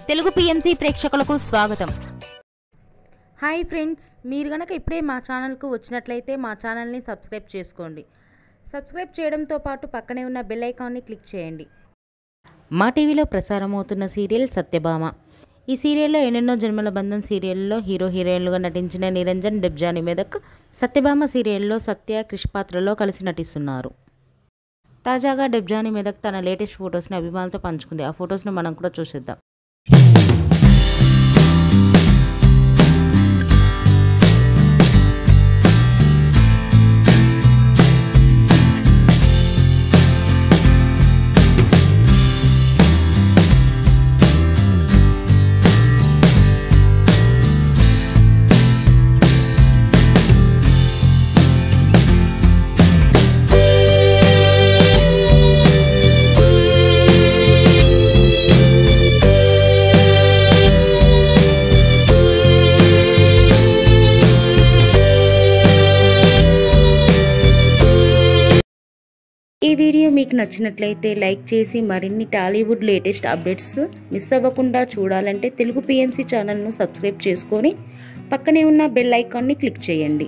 Telugu PMC ప్రేక్షకులకు స్వాగతం. Hi friends, మీరు గనక ఇప్పుడే మా ఛానల్కు వచ్చినట్లయితే మా ఛానల్ని సబ్స్క్రైబ్ చేసుకోండి. సబ్స్క్రైబ్ చేయడంతో పాటు పక్కనే ఉన్న బెల్ ఐకాన్ని క్లిక్ చేయండి. మా టీవీలో ప్రసారమవుతున్న సీరియల్ సత్యభామ. ఈ సీరియల్లో ఎన్నెన్నో జన్మల బంధం సీరియల్లో హీరో హీరోయిన్లుగా నటించిన నిరంజన్, డెబ్జానీ మెదక్ సత్యభామ సీరియల్లో సత్య, క్రిష్ పాత్రలో కలిసి నటిస్తున్నారు. తాజాగా డెబ్జానీ మెదక్ తన లేటెస్ట్ ఫొటోస్ని అభిమానులతో పంచుకుంది. ఆ ఫొటోస్ని మనం కూడా చూసేద్దాం. ఈ వీడియో మీకు నచ్చినట్లయితే లైక్ చేసి మరిన్ని టాలీవుడ్ లేటెస్ట్ అప్డేట్స్ మిస్ అవ్వకుండా చూడాలంటే తెలుగు పిఎంసి ఛానల్ను సబ్స్క్రైబ్ చేసుకొని పక్కనే ఉన్న బెల్ ఐకాన్ని క్లిక్ చేయండి.